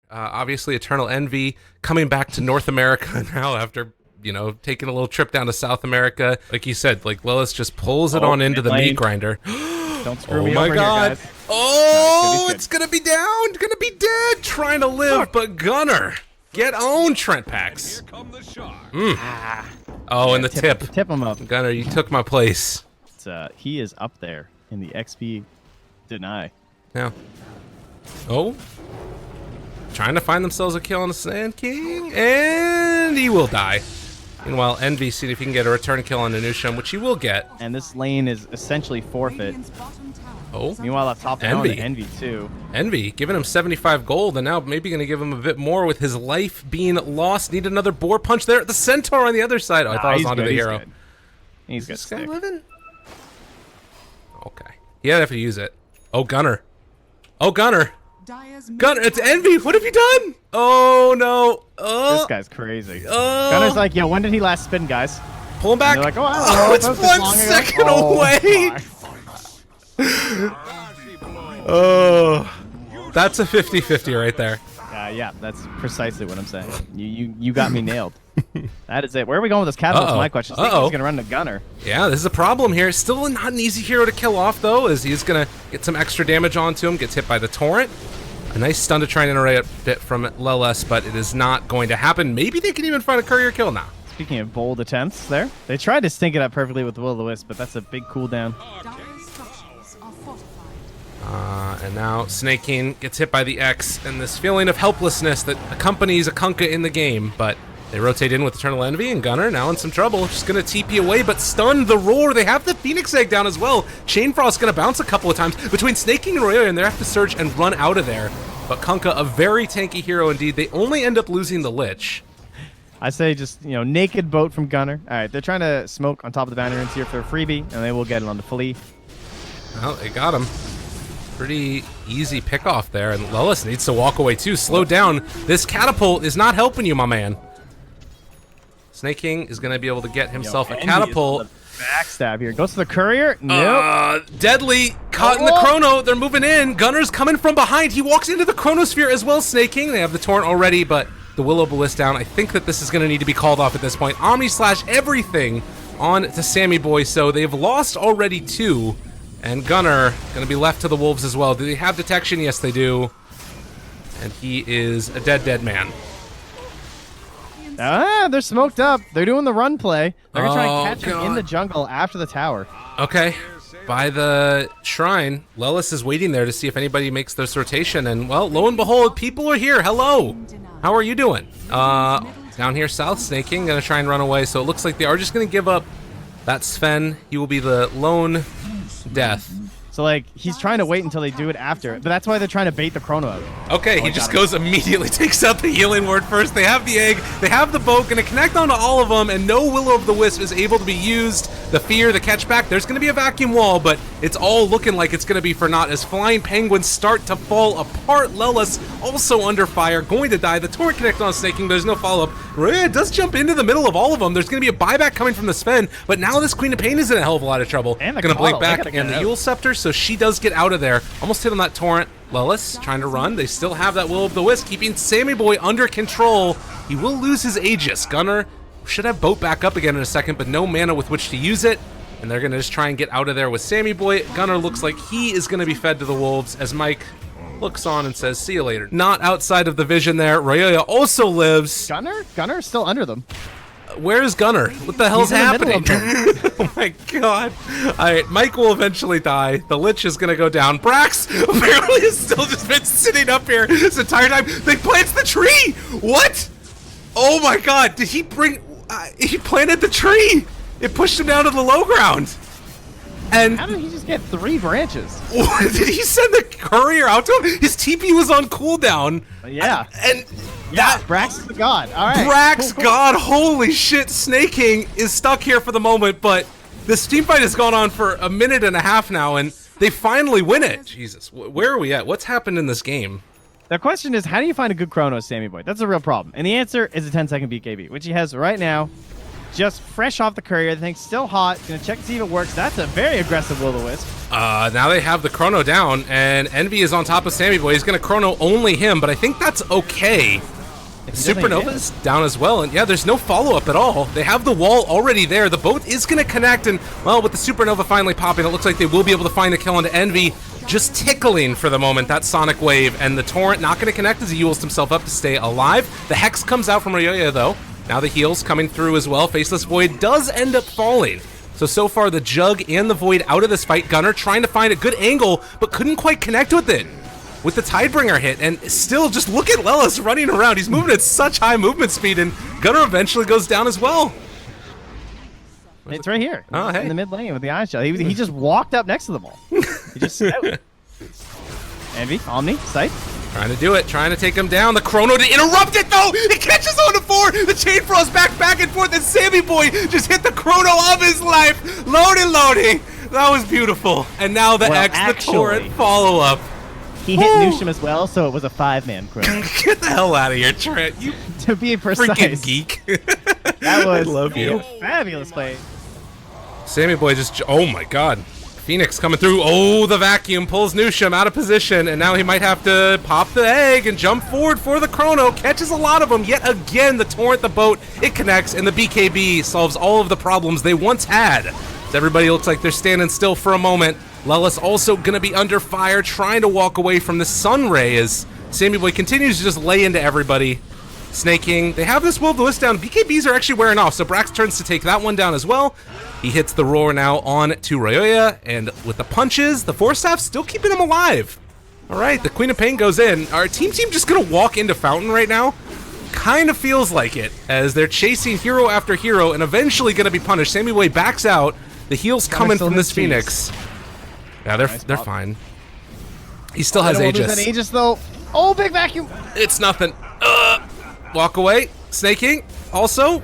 Obviously, Eternal Envy coming back to North America now after, you know, taking a little trip down to South America. Like you said, like Lilith just pulls it on into the meat grinder. Don't screw me over here, guys. Oh, it's going to be down. Going to be dead. Trying to live, but Gunnar. Get on, TrentPax. Oh, and the tip. Tip him up. Gunnar, you took my place. He is up there in the XP deny. Yeah. Oh. Trying to find themselves a kill on the Sand King, and he will die. Meanwhile, Envy seeing if he can get a return kill on Anusham, which he will get. And this lane is essentially forfeit. Oh. Meanwhile, up top down Envy too. Envy giving him 75 gold, and now maybe going to give him a bit more with his life being lost. Need another boar punch there. The Centaur on the other side. Oh, I thought I was onto the hero. He's good. Is this guy living? Okay. Yeah, I have to use it. Oh, Gunnar. Oh, Gunnar. Gunnar, it's Envy. What have you done? Oh, no. This guy's crazy. Gunnar's like, yo, when did he last spin, guys? Pull him back. And they're like, oh, it's 1 second away. Oh, that's a 50-50 right there. Yeah, that's precisely what I'm saying. You got me nailed. That is it. Where are we going with this catapult? That's my question. He's going to run to Gunnar. Yeah, this is a problem here. Still not an easy hero to kill off, though, as he's going to get some extra damage onto him. Gets hit by the torrent. A nice stun to try and iterate a bit from Leles, but it is not going to happen. Maybe they can even find a courier kill now. Speaking of bold attempts there, they tried to stink it up perfectly with Will-O-the-Wisp, but that's a big cooldown. And now Snake King gets hit by the X, and this feeling of helplessness that accompanies a Kunkka in the game, but they rotate in with Eternal Envy, and Gunnar now in some trouble. Just going to TP away, but stun the roar. They have the Phoenix Egg down as well. Chain Frost's going to bounce a couple of times between Snake King and Royo, and they have to surge and run out of there. But Kunkka, a very tanky hero indeed. They only end up losing the Lich. I say just, you know, naked boat from Gunnar. All right, they're trying to smoke on top of the banner here for a freebie, and they will get it on the Flea. Well, they got him. Pretty easy pickoff there, and Lelis needs to walk away too. Slow down. This catapult is not helping you, my man. Snake King is going to be able to get himself a catapult. Backstab here. Goes to the courier. Nope. Deadly. Caught in the chrono. They're moving in. Gunner's coming from behind. He walks into the chronosphere as well, Snake King. They have the torrent already, but the Will-O-the-Wisp down. I think that this is going to need to be called off at this point. Omni slash everything on to Sammy Boy, so they've lost already 2. And Gunnar going to be left to the Wolves as well. Do they have detection? Yes, they do. And he is a dead man. They're smoked up. They're doing the run play. They're going to try and catch him in the jungle after the tower. Okay. By the shrine, Lelis is waiting there to see if anybody makes this rotation. And, well, lo and behold, people are here. Hello. How are you doing? Down here south, Snake King going to try and run away. So it looks like they are just going to give up that Sven. He will be the lone death. So, like, he's trying to wait until they do it after. But that's why they're trying to bait the chrono out. Okay, he just goes immediately, takes out the healing word first. They have the egg, they have the boat, going to connect onto all of them, and no Will-O-the-Wisp is able to be used. The fear, the catchback, there's going to be a vacuum wall, but it's all looking like it's going to be for naught as flying penguins start to fall apart. Lelis also under fire, going to die. The torrent connected on Snake King, there's no follow-up. Rhea does jump into the middle of all of them. There's going to be a buyback coming from the Sven, but now this Queen of Pain is in a hell of a lot of trouble. And going to blink back, and the Yule Scepter, so she does get out of there. Almost hit on that torrent. Lelis trying to run. They still have that Will-O-the-Wisp, keeping Sammy Boy under control. He will lose his Aegis. Gunnar should have boat back up again in a second, but no mana with which to use it. And they're going to just try and get out of there with Sammy Boy. Gunnar looks like he is going to be fed to the Wolves as Mike looks on and says, see you later. Not outside of the vision there. Royoya also lives. Gunnar is still under them. Where's Gunnar? What the hell's happening? Oh my god. Alright, Mike will eventually die. The Lich is gonna go down. Brax apparently has still just been sitting up here this entire time. They plants the tree! What? Oh my god, did he bring... he planted the tree! It pushed him down to the low ground. And how did he just get 3 branches? Did he send the courier out to him? His TP was on cooldown. Yeah. And yeah, Brax is the god. All right. Brax god, holy shit. Snake King is stuck here for the moment, but this team fight has gone on for a minute and a half now, and they finally win it. Jesus, where are we at? What's happened in this game? The question is, how do you find a good chrono, Sammy Boy? That's a real problem. And the answer is a 10-second BKB, which he has right now. just fresh off the courier. The thing's still hot. Gonna check to see if it works. That's a very aggressive will-o-wisp. Now they have the chrono down, and Envy is on top of Sammy Boy. He's gonna chrono only him, but I think that's okay. Supernova's down as well, and yeah, there's no follow-up at all. They have the wall already there. The boat is gonna connect, and well, with the Supernova finally popping, it looks like they will be able to find a kill onto Envy. Just tickling for the moment, that Sonic Wave, and the Torrent not gonna connect as he heals himself up to stay alive. The Hex comes out from Ryoya though. Now the heals coming through as well. Faceless Void does end up falling. So far the Jug and the Void out of this fight. Gunnar trying to find a good angle, but couldn't quite connect with it. With the Tidebringer hit, and still just look at Lelis running around. He's moving at such high movement speed, and Gunnar eventually goes down as well. It's right here. Oh, hey. In the mid lane with the Ion Shell. He just walked up next to them all. He just out. Envy, Omni, Sight. Trying to do it, trying to take him down. The Chrono to interrupt it though! It catches on to 4! The Chain Frost back and forth, and Sammy Boy just hit the Chrono of his life! Loading! That was beautiful. And now the X, the Torrent follow-up. He hit Nusham as well, so it was a 5-man Chrono. Get the hell out of here, Trent. You to be precise. Freaking geek. That was I love you. A fabulous play. Sammy Boy just, oh my god. Phoenix coming through. Oh, the vacuum pulls Nusham out of position, and now he might have to pop the egg and jump forward for the Chrono. Catches a lot of them. Yet again, the Torrent, the boat, it connects, and the BKB solves all of the problems they once had. So everybody looks like they're standing still for a moment. Lelis also gonna be under fire, trying to walk away from the Sun Ray as Sammy Boy continues to just lay into everybody. Snake King, they have this Will-O-the-Wisp down. BKBs are actually wearing off, so Brax turns to take that one down as well. He hits the roar now on to Ryoya, and with the punches, the Force Staff still keeping him alive. All right, the Queen of Pain goes in. Our team just gonna walk into Fountain right now? Kind of feels like it, as they're chasing hero after hero and eventually gonna be punished. Sammy Boy backs out. The heal's coming from this Phoenix. Yeah, they're fine. He still has Aegis. That Aegis though. Oh, big vacuum. It's nothing. Walk away. Snake King also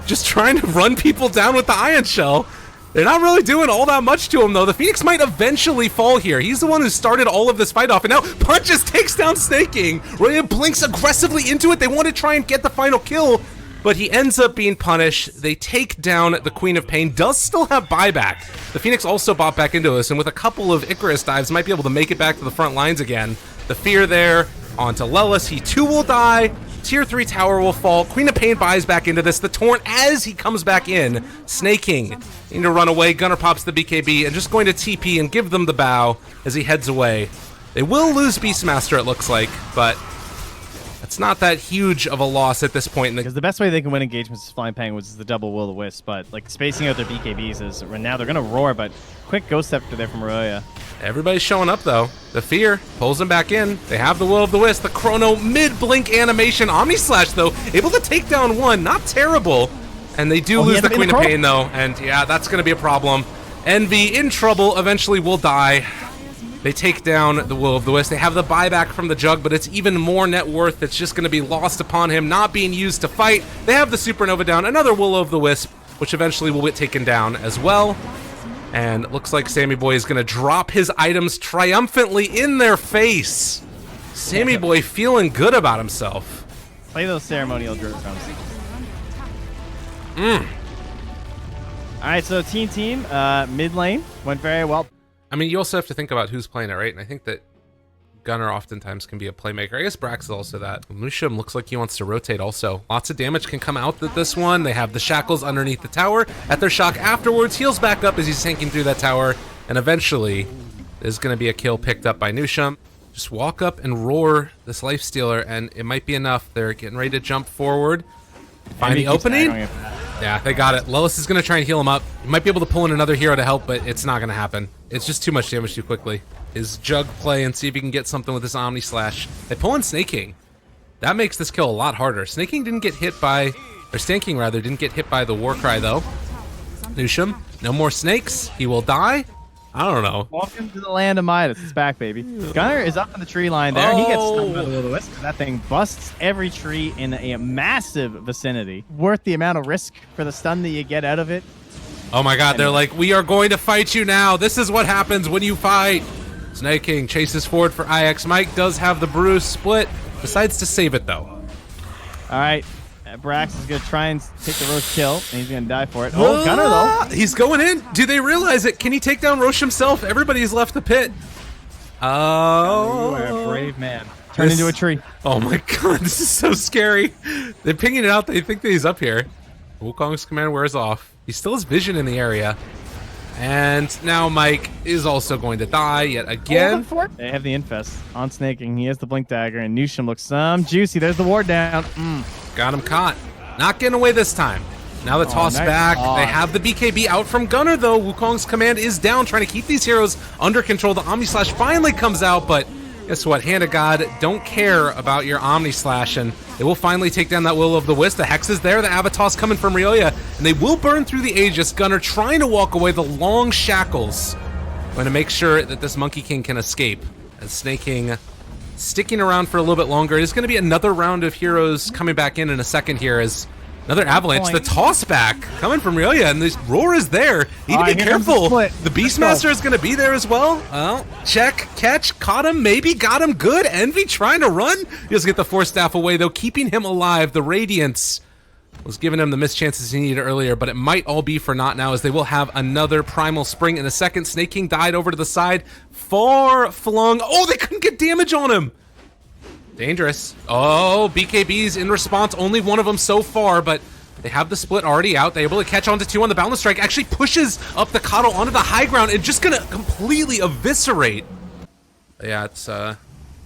just trying to run people down with the Ion Shell. They're not really doing all that much to him though. The Phoenix might eventually fall here. He's the one who started all of this fight off, and now punches, takes down Snake King. Ryoya blinks aggressively into it. They want to try and get the final kill, but he ends up being punished. They take down the Queen of Pain, does still have buyback. The Phoenix also bought back into this, and with a couple of Icarus dives, might be able to make it back to the front lines again. The fear there onto Lelis. He too will die. Tier 3 tower will fall. Queen of Pain buys back into this. The Torrent as he comes back in. Snake King needing to run away. Gunnar pops the BKB and just going to TP and give them the bow as he heads away. They will lose Beastmaster, it looks like, but it's not that huge of a loss at this point. Because the best way they can win engagements with Flying Penguins is the double Will-O-Wisp, but like spacing out their BKBs is right now they're gonna roar, but quick Ghost Scepter there from Ryoya. Everybody's showing up though. The fear pulls them back in. They have the Will-O-the-Wisp, the Chrono mid-blink animation. Omni Slash though, able to take down one, not terrible. And they do lose the Queen of Pain though, and yeah, that's gonna be a problem. Envy in trouble, eventually will die. They take down the Will-O-the-Wisp. They have the buyback from the Jug, but it's even more net worth that's just gonna be lost upon him, not being used to fight. They have the Supernova down, another Will-O-the-Wisp, which eventually will get taken down as well. And it looks like Sammy Boy is going to drop his items triumphantly in their face. Sammy Boy feeling good about himself. Play those ceremonial drums. Alright, so team, mid lane went very well. I mean, you also have to think about who's playing it, right? And I think that Gunnar oftentimes can be a playmaker. I guess Brax is also that. Nusham looks like he wants to rotate also. Lots of damage can come out with this one. They have the shackles underneath the tower. At their shock afterwards, heals back up as he's tanking through that tower. And eventually, there's going to be a kill picked up by Nusham. Just walk up and roar this Lifestealer, and it might be enough. They're getting ready to jump forward. Find the opening. Yeah, they got it. Lelis is going to try and heal him up. He might be able to pull in another hero to help, but it's not going to happen. It's just too much damage too quickly. His Jug play and see if he can get something with this Omni Slash. They pull in Snake King. That makes this kill a lot harder. Snake King didn't get hit by, or Snake King rather, didn't get hit by the Warcry though. Nusham, no more snakes. He will die. I don't know. Welcome to the land of Midas. It's back, baby. Gunnar is up in the tree line there. He gets stunned by the Will-O-Wisp. That thing busts every tree in a massive vicinity. Worth the amount of risk for the stun that you get out of it. Oh my god, they're like, we are going to fight you now. This is what happens when you fight. Snake King chases forward for IX. Mike does have the bruise split. Decides to save it though. All right. Brax is going to try and take the Roche kill, and he's going to die for it. Oh, Gunnar, though. He's going in. Do they realize it? Can he take down Roche himself? Everybody's left the pit. Oh. You are a brave man. Turn into a tree. Oh, my God. This is so scary. They're pinging it out. They think that he's up here. Wukong's command wears off. He still has vision in the area. And now Mike is also going to die yet again. They have the infest on snaking. He has the blink dagger, and Nusham looks juicy. There's the ward down. Got him caught. Not getting away this time. Now the toss back. They have the BKB out from Gunnar, though. Wukong's command is down, trying to keep these heroes under control. The Omni Slash finally comes out, but guess what? Hand of God don't care about your Omni Slash, and they will finally take down that Will of the Wisp. The Hex is there. The Avatar's coming from Ryoya, and they will burn through the Aegis. Gunnar trying to walk away. The long shackles. Going to make sure that this Monkey King can escape. As Snake King sticking around for a little bit longer. It is going to be another round of heroes coming back in a second here as another avalanche. The toss back coming from Ryoya, and this roar is there. Need to be careful. The Beastmaster is going to be there as well. Well, check, catch, caught him, maybe got him good. Envy trying to run. He doesn't get the Force Staff away, though, keeping him alive. The Radiance was giving him the missed chances he needed earlier, but it might all be for naught now as they will have another Primal Spring in a second. Snake King died over to the side. Far flung. Oh, they couldn't get damage on him. Dangerous. Oh, BKB's in response. Only one of them so far, but they have the split already out. They're able to catch on to 2 on the Boundless Strike. Actually pushes up the Coddle onto the high ground and just gonna completely eviscerate. Yeah, it's it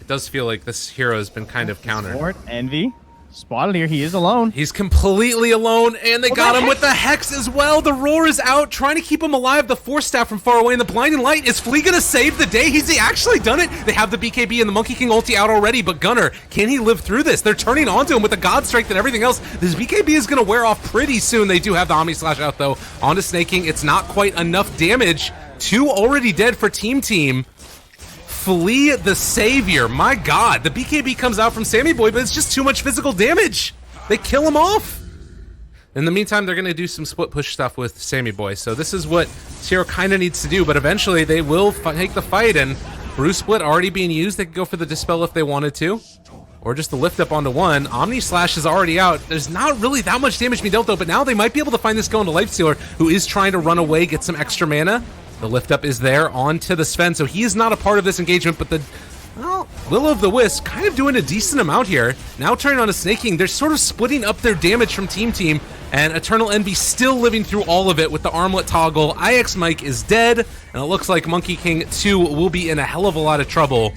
does feel like this hero has been kind of countered. Envy. Spotted here. He is alone. He's completely alone, and they got him with the Hex as well. The Roar is out, trying to keep him alive. The Force Staff from far away, and the Blinding Light. Is Flea gonna save the day? Has he actually done it? They have the BKB and the Monkey King ulti out already, but Gunnar, can he live through this? They're turning onto him with the God Strike and everything else. This BKB is gonna wear off pretty soon. They do have the Omni Slash out, though. Onto Snake King. It's not quite enough damage. 2 already dead for Team. Flea the Savior. My God, the BKB comes out from Sammy Boy, but it's just too much physical damage. They kill him off. In the meantime, they're going to do some split push stuff with Sammy Boy. So this is what Zero kind of needs to do, but eventually they will take the fight, and Bruce Split already being used. They could go for the Dispel if they wanted to, or just the lift up onto 1. Omni Slash is already out. There's not really that much damage being dealt, though, but now they might be able to find this going to Lifestealer, who is trying to run away, get some extra mana. The lift up is there onto the Sven, so he is not a part of this engagement, but the Will of the Wisp kind of doing a decent amount here. Now turning on a Snake King, they're sort of splitting up their damage from Team, and Eternal Envy still living through all of it with the armlet toggle. IX Mike is dead, and it looks like Monkey King 2 will be in a hell of a lot of trouble.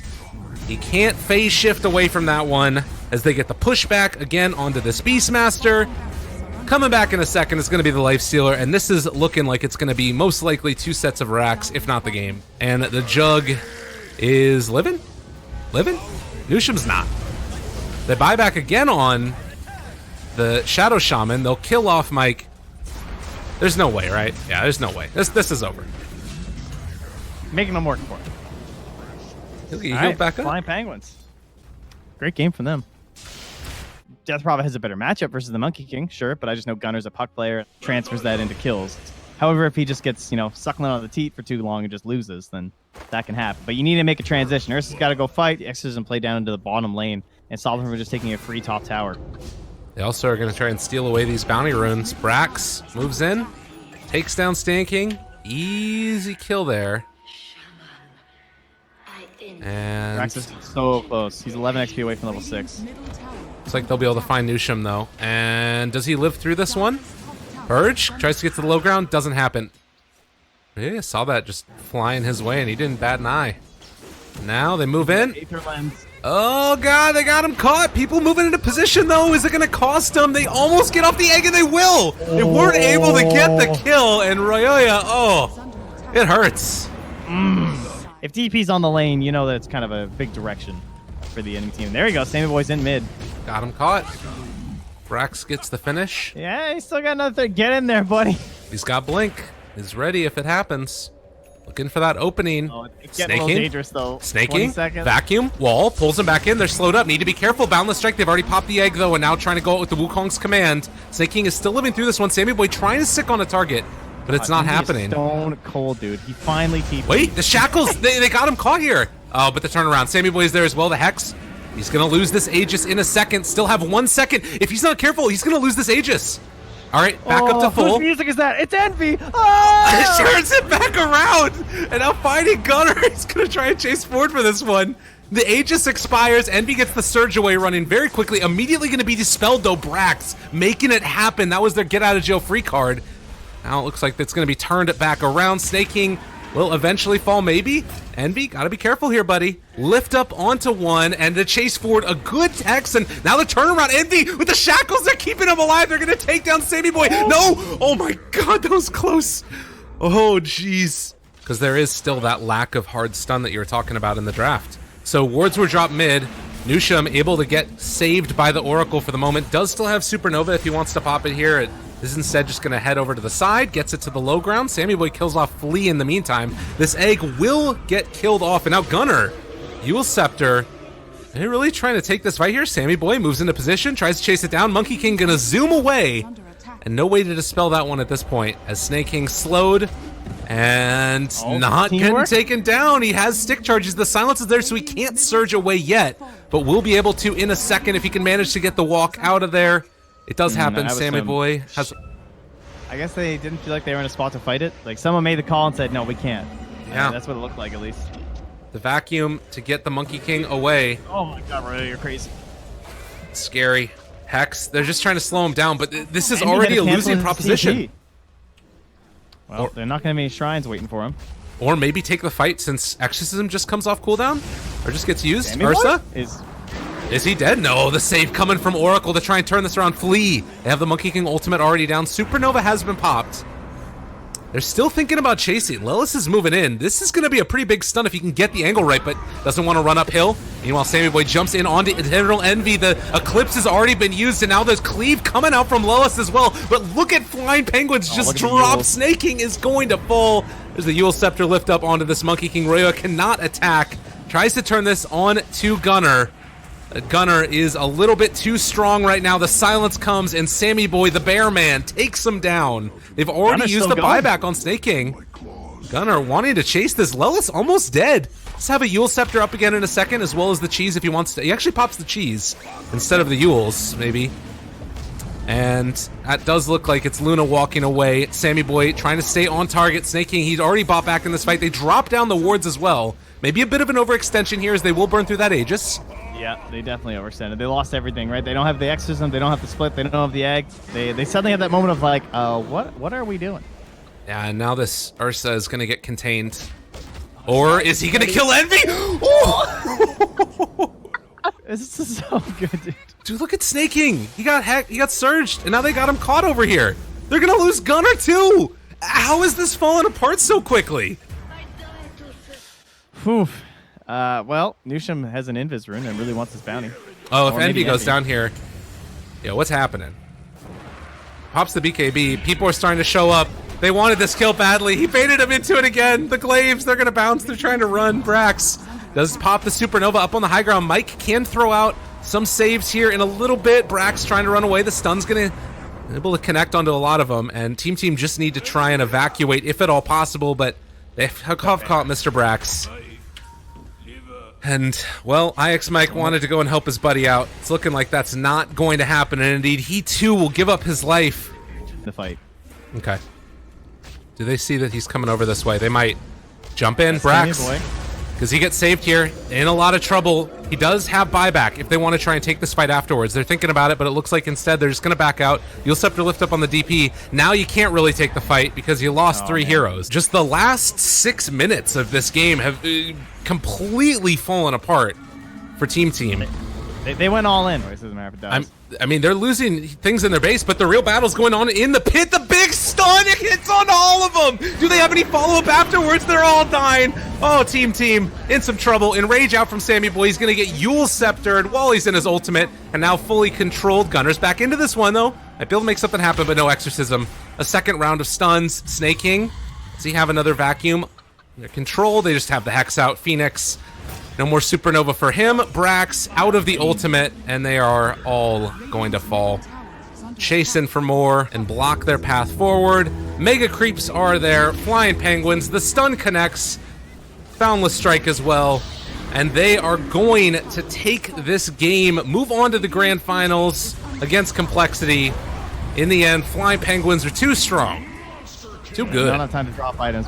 He can't phase shift away from that one as they get the pushback again onto this Beastmaster. Coming back in a second is going to be the Lifestealer, and this is looking like it's going to be most likely 2 sets of racks, if not the game. And the Jug is living? Nusham's not. They buy back again on the Shadow Shaman. They'll kill off Mike. There's no way, right? Yeah, there's no way. This is over. Making them work for it. He healed back up. Flying Penguins. Great game from them. Death Prophet has a better matchup versus the Monkey King, sure, but I just know Gunnar's a puck player, transfers that into kills. However, if he just gets, suckling on the teeth for too long and just loses, then that can happen. But you need to make a transition. Ursa's got to go fight. The Exorcism play down into the bottom lane and stop him from just taking a free top tower. They also are going to try and steal away these bounty runes. Brax moves in, takes down Snake King. Easy kill there. And Brax is so close. He's 11 XP away from level 6. Looks like they'll be able to find Nusham, though. And does he live through this one? Purge tries to get to the low ground. Doesn't happen. Yeah, saw that just flying his way, and he didn't bat an eye. Now they move in. Oh, God, they got him caught. People moving into position, though. Is it going to cost them? They almost get off the egg, and they will. They weren't able to get the kill, and Ryoya, it hurts. If DP's on the lane, you know that it's kind of a big direction for the enemy team. There you go. Sammy Boy's in mid. Got him caught. Brax gets the finish. Yeah, he's still got another thing. Get in there, buddy. He's got Blink. He's ready if it happens. Looking for that opening. Oh, it's getting a little dangerous, though. Snaking. Vacuum. Wall. Pulls him back in. They're slowed up. Need to be careful. Boundless Strike. They've already popped the egg, though, and now trying to go out with the Wukong's command. Snake King is still living through this one. Sammy Boy trying to stick on a target, but it's not happening. Stone cold, dude. He finally TP'd. Wait, the shackles. they got him caught here. Oh, but the turnaround. Sammy Boy is there as well. The Hex. He's gonna lose this Aegis in a second. Still have 1 second. If he's not careful, he's gonna lose this Aegis. All right, back up to full. Whose music is that? It's Envy. Oh! Turns it back around, and now fighting Gunnar. He's gonna try and chase forward for this one. The Aegis expires. Envy gets the surge away running very quickly. Immediately gonna be dispelled though. Brax making it happen. That was their get out of jail free card. Now it looks like it's gonna be turned back around. Snake King will eventually fall, maybe. Envy, gotta be careful here, buddy. Lift up onto one, and the chase forward, a good Hex, and now the turnaround. Envy with the shackles, they're keeping him alive. They're gonna take down Sammy Boy. No! Oh my god, that was close. Oh, jeez. Because there is still that lack of hard stun that you were talking about in the draft. So wards were dropped mid. Nusham able to get saved by the Oracle for the moment. Does still have Supernova if he wants to pop it here. It is instead just going to head over to the side, gets it to the low ground. Sammy Boy kills off Flea in the meantime. This egg will get killed off, and now Gunnar, Yule Scepter. Are they really trying to take this fight here? Sammy Boy moves into position, tries to chase it down. Monkey King going to zoom away, and no way to dispel that one at this point, as Snake King slowed and not getting taken down. He has stick charges. The silence is there, so he can't surge away yet, but will be able to in a second if he can manage to get the walk out of there. It does happen. Sammy Boy has... I guess they didn't feel like they were in a spot to fight it. Like, someone made the call and said, no, we can't. Yeah. That's what it looked like, at least. The vacuum to get the Monkey King away. Oh my god, Ray, you're crazy. Scary. Hex, they're just trying to slow him down, but this is already a losing proposition. Well, they're not going to have any shrines waiting for him. Or maybe take the fight since Exorcism just comes off cooldown? Or just gets used? Ursa? Is he dead? No, the save coming from Oracle to try and turn this around. Flea. They have the Monkey King ultimate already down. Supernova has been popped. They're still thinking about chasing. Lilith is moving in. This is going to be a pretty big stun if he can get the angle right, but doesn't want to run uphill. Meanwhile, Sammy Boy jumps in onto Eternal Envy. The Eclipse has already been used, and now there's Cleave coming out from Lilith as well. But look at Flying Penguins just drop. Snake King is going to fall. There's the Yule Scepter lift up onto this Monkey King. Rhea cannot attack. Tries to turn this on to Gunnar. Gunnar is a little bit too strong right now. The silence comes, and Sammy Boy, the Bear Man, takes him down. They've already used the buyback on Snake King. Gunnar wanting to chase this. Lilith's almost dead. Let's have a Yule Scepter up again in a second, as well as the cheese if he wants to. He actually pops the cheese instead of the Yules, maybe. And that does look like it's Luna walking away. Sammy Boy trying to stay on target. Snake King, he's already bought back in this fight. They drop down the wards as well. Maybe a bit of an overextension here as they will burn through that Aegis. Yeah, they definitely overextended. They lost everything, right? They don't have the Exorcism, they don't have the split, they don't have the egg. They suddenly have that moment of like, what are we doing? Yeah, and now this Ursa is going to get contained. Or is he going to kill Envy? Oh! This is so good, dude. Dude, look at Snake King. He got surged, and now they got him caught over here. They're going to lose Gunnar too. How is this falling apart so quickly? Whew. Well, Nusham has an Invis rune and really wants his bounty. Oh, if Envy goes down here. Yeah, what's happening? Pops the BKB. People are starting to show up. They wanted this kill badly. He baited him into it again. The Glaives, they're going to bounce. They're trying to run. Brax does pop the Supernova up on the high ground. Mike can throw out some saves here in a little bit. Brax trying to run away. The stun's going to be able to connect onto a lot of them. And Team just need to try and evacuate if at all possible. But they've caught Mr. Brax. And, well, IX Mike wanted to go and help his buddy out. It's looking like that's not going to happen. And indeed, he too will give up his life. The fight. Okay. Do they see that he's coming over this way? They might jump in. Brax, because he gets saved here, in a lot of trouble. He does have buyback if they want to try and take this fight afterwards. They're thinking about it, but it looks like instead they're just going to back out. Yule Scepter lift up on the DP. Now you can't really take the fight because you lost three heroes. Just the last 6 minutes of this game have completely fallen apart for Team. They went all in. I mean, they're losing things in their base, but the real battle's going on in the pit. The big stun, it hits on all of them. Do they have any follow-up afterwards? They're all dying. Oh, Team in some trouble. Enrage out from Sammy Boy. He's going to get Yule Sceptered while he's in his ultimate, and now fully controlled. Gunner's back into this one, though. Might be able to make something happen, but no Exorcism. A second round of stuns. Snake King, does he have another vacuum? They're controlled. They just have the Hex out. Phoenix. No more Supernova for him. Brax out of the ultimate, and they are all going to fall. Chasing for more and block their path forward. Mega Creeps are there. Flying Penguins. The stun connects. Boundless Strike as well. and they are going to take this game, move on to the grand finals against Complexity. In the end, Flying Penguins are too strong. Too good. Not enough time to drop items.